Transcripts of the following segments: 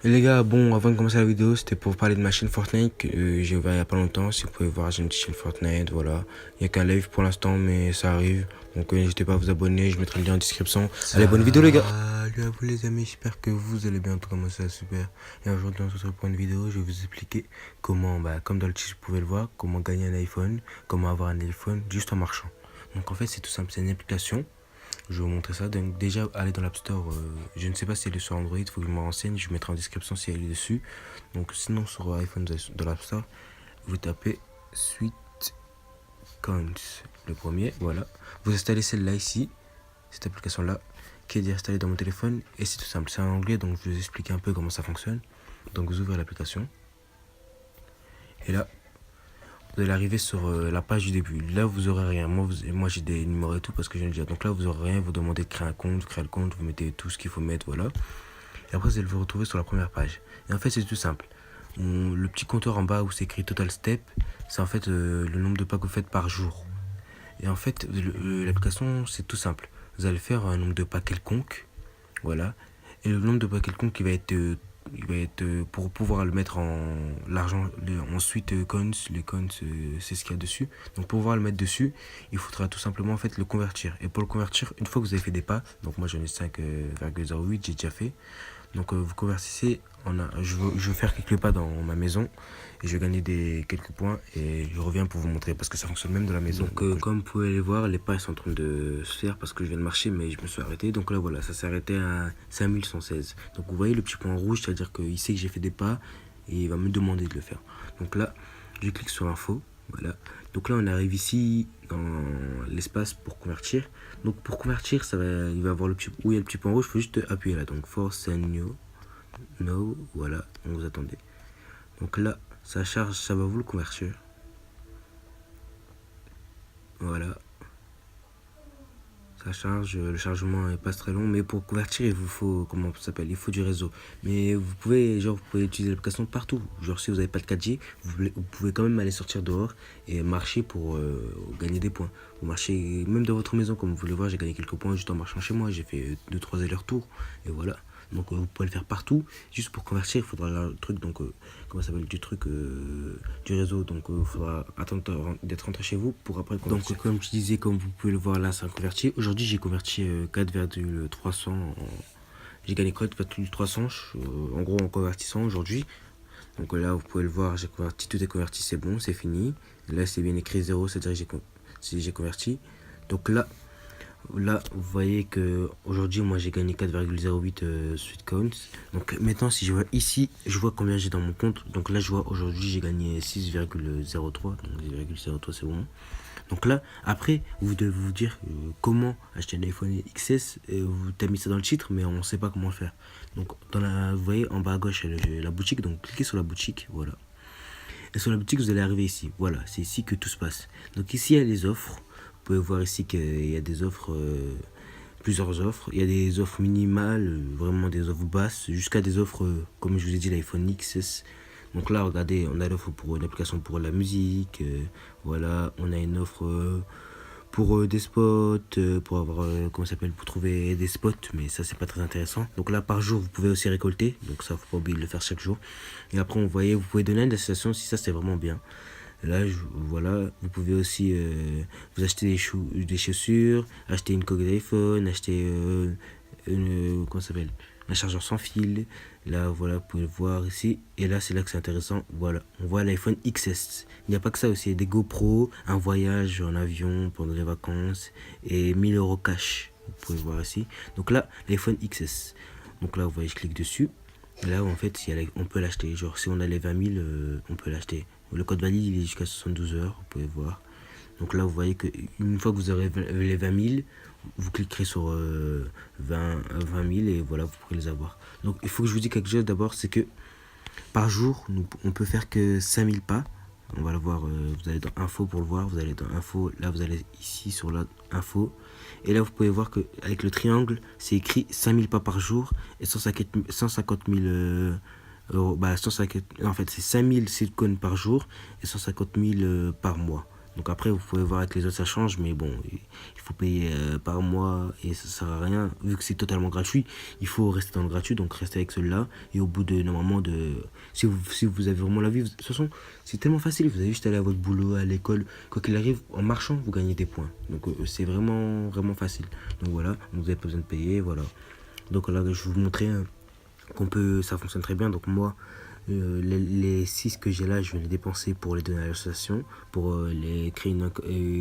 Et les gars, bon, avant de commencer la vidéo, c'était pour parler de ma chaîne Fortnite que j'ai ouvert il y a pas longtemps. Si vous pouvez voir, j'ai une petite chaîne Fortnite, voilà. Il n'y a qu'un live pour l'instant, mais ça arrive. Donc n'hésitez pas à vous abonner, je mettrai le lien en description. Allez, bonne vidéo les gars. Salut à vous les amis, j'espère que vous allez bien, en tout cas moi ça super. Et aujourd'hui on se retrouve pour une vidéo, je vais vous expliquer comment, comme dans le titre vous pouvez le voir, comment gagner un iPhone, comment avoir un iPhone juste en marchant. Donc en fait c'est tout simple, c'est une application. Je vais vous montrer ça. Donc déjà, allez dans l'App Store. Je ne sais pas si elle est sur Android, il faut que je me renseigne. Je mettrai en description si elle est dessus. Donc sinon, sur iPhone de l'App Store, vous tapez Sweet Coins, le premier, voilà. Vous installez celle-là ici, cette application-là, qui est déjà installée dans mon téléphone. Et c'est tout simple, c'est en anglais, donc je vais vous expliquer un peu comment ça fonctionne. Donc vous ouvrez l'application. Et là, vous allez arriver sur la page du début. Là, vous aurez rien. Moi j'ai des numéros et tout parce que je viens de dire. Donc là, vous aurez rien. Vous demandez de créer un compte, créer le compte, vous mettez tout ce qu'il faut mettre, voilà. Et après, vous allez vous retrouver sur la première page. Et en fait, c'est tout simple. Le petit compteur en bas où c'est écrit Total Step, c'est en fait le nombre de pas que vous faites par jour. Et en fait, l'application, c'est tout simple. Vous allez faire un nombre de pas quelconque, voilà. Et le nombre de pas quelconque qui va être pour pouvoir le mettre en l'argent, ensuite coins, les coins c'est ce qu'il y a dessus. Donc pour pouvoir le mettre dessus, il faudra tout simplement en fait le convertir. Et pour le convertir, une fois que vous avez fait des pas, donc moi j'en ai 5,08, j'ai déjà fait. Donc vous convertissez, je veux faire quelques pas dans ma maison et je vais gagner quelques points et je reviens pour vous montrer parce que ça fonctionne même de la maison. Donc comme vous pouvez les voir, les pas sont en train de se faire parce que je viens de marcher mais je me suis arrêté. Donc là voilà, ça s'est arrêté à 5116. Donc vous voyez le petit point rouge, c'est-à-dire qu'il sait que j'ai fait des pas et il va me demander de le faire. Donc là, je clique sur info, voilà. Donc là on arrive ici dans l'espace pour convertir. Donc pour convertir, il va avoir où il y a le petit point rouge, il faut juste appuyer là. Donc force and no, voilà, donc vous attendez. Donc là, ça charge, ça va vous le convertir. Voilà. Ça charge, le chargement est pas très long, mais pour convertir, il vous faut, comment ça s'appelle, il faut du réseau. Mais vous pouvez utiliser l'application partout. Genre, si vous n'avez pas de 4G, vous pouvez quand même aller sortir dehors et marcher pour gagner des points. Vous marchez même dans votre maison, comme vous pouvez le voir, j'ai gagné quelques points juste en marchant chez moi. J'ai fait 2-3 allers-retours, et voilà. Donc vous pouvez le faire partout. Juste pour convertir, il faudra le truc, donc comment ça s'appelle, du réseau. Donc il faudra attendre d'être rentré chez vous pour après convertir. Donc comme je disais, comme vous pouvez le voir là, ça a converti. Aujourd'hui j'ai converti 4,300. J'ai gagné 4,300 en gros en convertissant aujourd'hui. Donc là vous pouvez le voir, j'ai converti, tout est converti, c'est bon, c'est fini. Là c'est bien écrit 0, c'est-à-dire que j'ai converti. Donc là, vous voyez que aujourd'hui moi j'ai gagné 4,08 Sweet Coins. Donc maintenant si je vois ici, je vois combien j'ai dans mon compte. Donc là je vois aujourd'hui j'ai gagné 6,03. Donc 6,03 c'est bon. Donc là après vous devez vous dire comment acheter un iPhone XS. Vous avez mis ça dans le titre mais on ne sait pas comment le faire. Donc vous voyez en bas à gauche la boutique. Donc cliquez sur la boutique, voilà. Et sur la boutique vous allez arriver ici. Voilà, c'est ici que tout se passe. Donc ici il y a les offres. Vous pouvez voir ici qu'il y a des offres, plusieurs offres. Il y a des offres minimales, vraiment des offres basses, jusqu'à des offres, comme je vous ai dit, l'iPhone XS. Donc là, regardez, on a l'offre pour une application pour la musique. Voilà, on a une offre pour des spots, pour avoir, comment ça s'appelle, pour trouver des spots. Mais ça, c'est pas très intéressant. Donc là, par jour, vous pouvez aussi récolter. Donc ça, faut pas oublier de le faire chaque jour. Et après, vous pouvez donner une association si ça, c'est vraiment bien. Là, voilà, vous pouvez aussi vous acheter des chaussures, acheter une coque d'iPhone, acheter comment ça s'appelle, un chargeur sans fil. Là, voilà, vous pouvez le voir ici. Et là, c'est là que c'est intéressant. Voilà, on voit l'iPhone XS. Il n'y a pas que ça aussi, il y a des GoPro, un voyage en avion pendant les vacances et 1000 euros cash. Vous pouvez voir ici. Donc là, l'iPhone XS. Donc là, vous voyez, je clique dessus. Et là, en fait, on peut l'acheter. Genre, si on a les 20 000, on peut l'acheter. Le code valide, il est jusqu'à 72 heures, vous pouvez voir. Donc là, vous voyez qu'une fois que vous aurez les 20 000, vous cliquerez sur 20 000 et voilà, vous pourrez les avoir. Donc, il faut que je vous dise quelque chose d'abord, c'est que par jour, on peut faire que 5000 pas. On va le voir, vous allez dans info pour le voir, vous allez dans info, là vous allez ici sur la info. Et là, vous pouvez voir qu'avec le triangle, c'est écrit 5000 pas par jour et 150 000 euros. En fait, c'est 5000 silicones par jour et 150 000 par mois. Donc après, vous pouvez voir avec les autres, ça change, mais bon, il faut payer par mois et ça sert à rien. Vu que c'est totalement gratuit, il faut rester dans le gratuit, donc restez avec celui-là. Et au bout de, normalement, si vous avez vraiment la vie, de toute façon, c'est tellement facile, vous avez juste aller à votre boulot, à l'école, quoi qu'il arrive, en marchant, vous gagnez des points. Donc c'est vraiment, vraiment facile. Donc voilà, vous n'avez pas besoin de payer, voilà. Donc là, je vais vous montrer ça fonctionne très bien. Donc moi, les 6 que j'ai là, je vais les dépenser pour les donner à l'association, pour les créer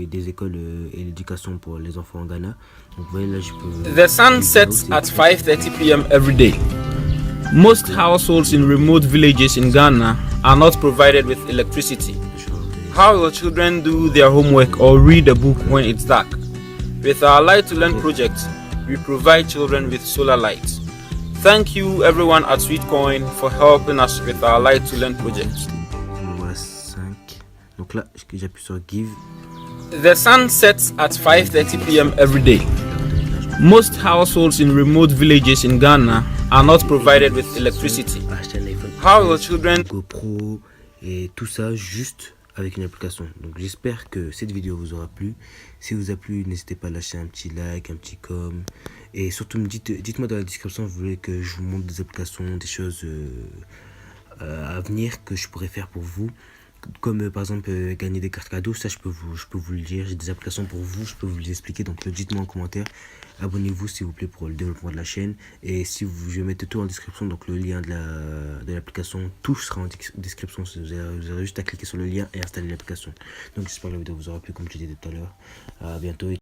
des écoles et l'éducation pour les enfants en Ghana. Donc vous voyez là, je peux... The sun sets at 5:30 p.m. every day. Most households in remote villages in Ghana are not provided with electricity. How will children do their homework or read a book when it's dark? With our Light to Learn project, we provide children with solar lights. Thank you everyone at Sweetcoin for helping us with our Light to Learn project. Voilà 5. Donc là, j'appuie sur Give. The sun sets at 5:30 p.m. every day. Most households in remote villages in Ghana are not provided with electricity. How will children... GoPro et tout ça juste avec une application. Donc j'espère que cette vidéo vous aura plu. Si vous a plu, n'hésitez pas à lâcher un petit like, un petit com. Et surtout, dites-moi dans la description si vous voulez que je vous montre des applications, des choses à venir que je pourrais faire pour vous. Comme par exemple gagner des cartes cadeaux, ça je peux vous le dire. J'ai des applications pour vous, je peux vous les expliquer. Donc dites-moi en commentaire. Abonnez-vous s'il vous plaît pour le développement de la chaîne. Et si je vais mettre tout en description, donc le lien de l'application, tout sera en description. Vous aurez juste à cliquer sur le lien et installer l'application. Donc j'espère que la vidéo vous aura plu comme je disais tout à l'heure. À bientôt.